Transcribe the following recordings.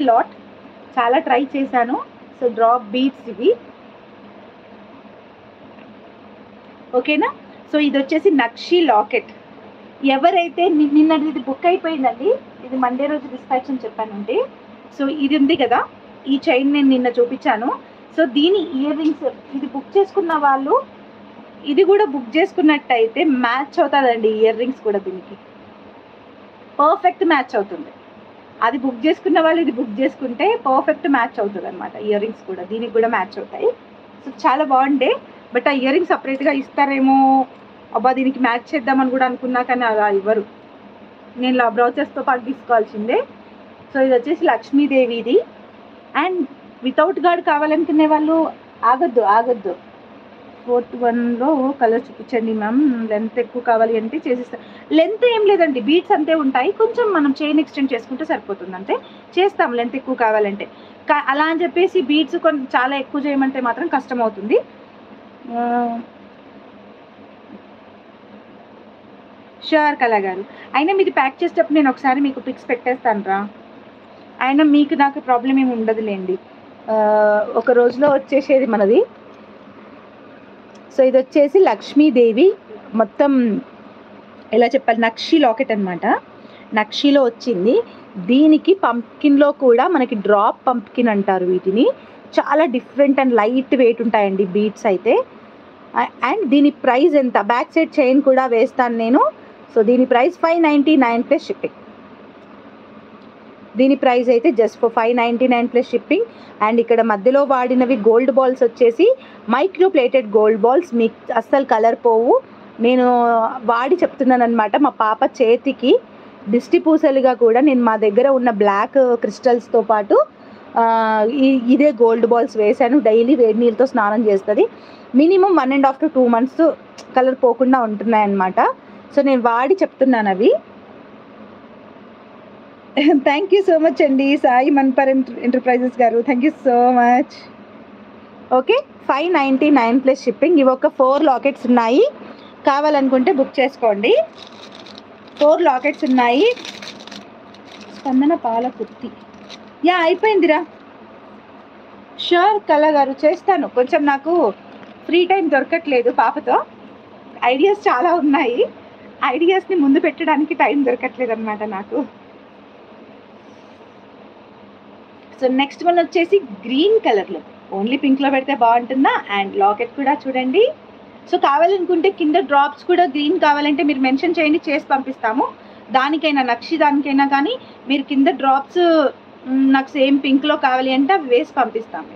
Lot చాలా try చేశాను. So drop beads ఇవి, ఓకేనా. సో ఇది వచ్చేసి నక్షి లాకెట్. ఎవరైతే నిన్నది ఇది బుక్ అయిపోయిందండి, ఇది మండే రోజు డిస్పాచ్ అని చెప్పానండి. సో ఇది ఉంది కదా, ఈ చైన్ నేను నిన్న చూపించాను. సో దీని ఇయర్ రింగ్స్ ఇది బుక్ చేసుకున్న వాళ్ళు ఇది కూడా బుక్ చేసుకున్నట్టయితే మ్యాచ్ అవుతుందండి. ఇయర్ రింగ్స్ కూడా దీనికి పర్ఫెక్ట్ మ్యాచ్ అవుతుంది. అది బుక్ చేసుకున్న వాళ్ళు ఇది బుక్ చేసుకుంటే పర్ఫెక్ట్ మ్యాచ్ అవుతుంది అనమాట. ఇయర్ రింగ్స్ కూడా దీనికి కూడా మ్యాచ్ అవుతాయి. సో చాలా బాగుండే. బట్ ఆ ఇయర్ రింగ్స్ సపరేట్గా ఇస్తారేమో, అబ్బా దీనికి మ్యాచ్ చేద్దామని కూడా అనుకున్నా, కానీ అలా ఇవ్వరు. నేను బ్రౌచర్స్తో పాటు తీసుకోవాల్సిందే. సో ఇది వచ్చేసి లక్ష్మీదేవిది. అండ్ వితౌట్ గార్డ్ కావాలనుకునే వాళ్ళు ఆగొద్దు. 4th 1లో కలర్ చూపించండి మ్యామ్, లెంత్ ఎక్కువ కావాలి అంటే చేసిస్తాను. లెంత్ ఏం లేదండి, బీట్స్ అంతే ఉంటాయి, కొంచెం మనం చైన్ ఎక్స్టెండ్ చేసుకుంటే సరిపోతుంది అంతే. చేస్తాం లెంత్ ఎక్కువ కావాలంటే. అలా అని చెప్పేసి బీట్స్ చాలా ఎక్కువ చేయమంటే మాత్రం కష్టం అవుతుంది. షూర్ కళా గారు. అయినా మీది ప్యాక్ చేసేటప్పుడు నేను ఒకసారి మీకు పిక్స్ పెట్టేస్తాను రా. అయినా మీకు నాకు ప్రాబ్లం ఏమి ఉండదులేండి, ఒక రోజులో వచ్చేసేది మనది. సో ఇది వచ్చేసి లక్ష్మీదేవి మొత్తం ఎలా చెప్పాలి, నక్షి లాకెట్ అనమాట. నక్షిలో వచ్చింది. దీనికి పంప్కిన్లో కూడా మనకి డ్రాప్ పంప్కిన్ అంటారు వీటిని. చాలా డిఫరెంట్ అండ్ లైట్ వెయిట్ ఉంటాయండి బీట్స్ అయితే. అండ్ దీని ప్రైస్ ఎంత, బ్యాక్ సైడ్ చైన్ కూడా వేస్తాను నేను. సో దీని ప్రైస్ 599 ప్లస్ షిప్పింగ్. దీని ప్రైస్ అయితే just for 599 plus shipping. And ఇక్కడ మధ్యలో వాడినవి గోల్డ్ బాల్స్ వచ్చేసి మైక్రో ప్లేటెడ్ గోల్డ్ బాల్స్, మీకు అస్సలు కలర్ పోవు. నేను వాడి చెప్తున్నాను అనమాట. మా పాప చేతికి దిష్టి పూసలుగా కూడా నేను మా దగ్గర ఉన్న బ్లాక్ క్రిస్టల్స్తో పాటు ఇదే గోల్డ్ బాల్స్ వేశాను. డైలీ వేడి నీళ్ళతో స్నానం చేస్తుంది. మినిమం 1.5 to 2 months కలర్ పోకుండా ఉంటున్నాయన్నమాట. సో నేను వాడి చెప్తున్నాను అవి. థ్యాంక్ యూ సో మచ్ అండి సాయి మన్పర్ ఎంటర్ప్రైజెస్ గారు, thank you so much. Okay, 599 plus shipping. ఇవి ఒక 4 లాకెట్స్ ఉన్నాయి, కావాలనుకుంటే బుక్ చేసుకోండి. 4 లాకెట్స్ ఉన్నాయి. స్పందన పాల కుర్తి అయిపోయిందిరా. షూర్ కళా గారు చేస్తాను. కొంచెం నాకు ఫ్రీ టైం దొరకట్లేదు, పాపతో ఐడియాస్ చాలా ఉన్నాయి, ఐడియాస్ని ముందు పెట్టడానికి టైం దొరకట్లేదు అనమాట నాకు. సో నెక్స్ట్ వన్ వచ్చేసి గ్రీన్ కలర్లో, ఓన్లీ పింక్లో పెడితే బాగుంటుందా. అండ్ లాకెట్ కూడా చూడండి. సో కావాలనుకుంటే కింద డ్రాప్స్ కూడా గ్రీన్ కావాలంటే మీరు మెన్షన్ చేయండి, చేసి పంపిస్తాము. దానికైనా నక్షి దానికైనా కానీ మీరు కింద డ్రాప్స్ నాకు సేమ్ పింక్లో కావాలి అంటే అవి వేసి పంపిస్తాము.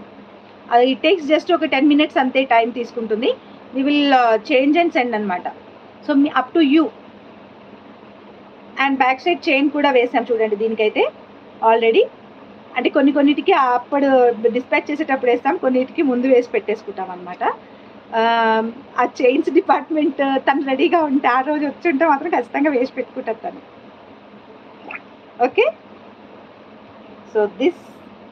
అది ఇట్ టేక్స్ జస్ట్ ఒక 10 minutes అంతే టైం తీసుకుంటుంది. We will change and send అనమాట. సో మీ up to you. And back side chain కూడా వేసాం చూడండి దీనికైతే ఆల్రెడీ. అంటే కొన్నిటికి అప్పుడు డిస్పాచ్ చేసేటప్పుడు వేస్తాం, కొన్నిటికి ముందు వేసి పెట్టేసుకుంటాం అనమాట. ఆ చైన్స్ డిపార్ట్మెంట్ తను రెడీగా ఉంటే ఆ రోజు వచ్చి మాత్రం ఖచ్చితంగా వేసి పెట్టుకుంటాను తను. Okay, so this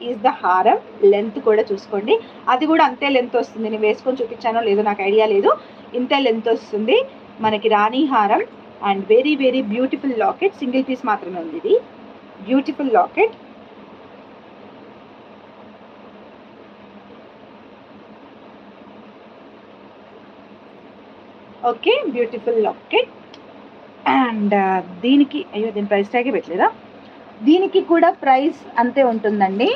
is the హారం. లెంత్ కూడా చూసుకోండి, అది కూడా అంతే లెంత్ వస్తుంది. నేను వేసుకొని చూపించానో లేదో నాకు ఐడియా లేదు, ఇంతే లెంత్ వస్తుంది మనకి రాణి హారం. And very very beautiful locket, single piece మాత్రమే ఉంది ఇది. Beautiful locket. Okay, beautiful locket. And దీనికి దీని ప్రైస్ ట్యాగే పెట్టలేదా, దీనికి కూడా ప్రైస్ అంతే ఉంటుందండి.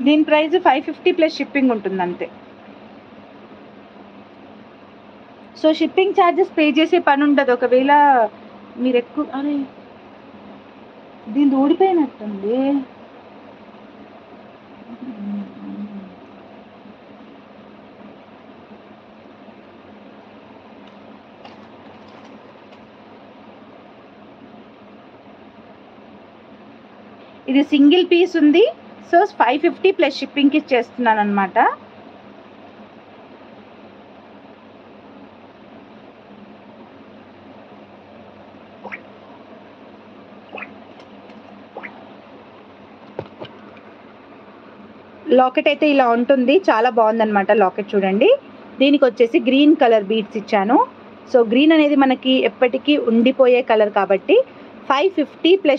దీని ప్రైస్ 550 ప్లస్ షిప్పింగ్ ఉంటుంది అంతే. సో షిప్పింగ్ ఛార్జెస్ పే చేసే పని ఉండదు. ఒకవేళ మీరు ఎక్కువ దీన్ని ఊడిపోయినట్టుంది. ఇది సింగిల్ పీస్ ఉంది. సో 550 ప్లస్ షిప్పింగ్కి ఇచ్చేస్తున్నాను అనమాట. లాకెట్ అయితే ఇలా ఉంటుంది, చాలా బాగుందన్నమాట లాకెట్ చూడండి. దీనికి వచ్చేసి గ్రీన్ కలర్ బీడ్స్ ఇచ్చాను. సో గ్రీన్ అనేది మనకి ఎప్పటికీ ఉండిపోయే కలర్ కాబట్టి 550 ప్లస్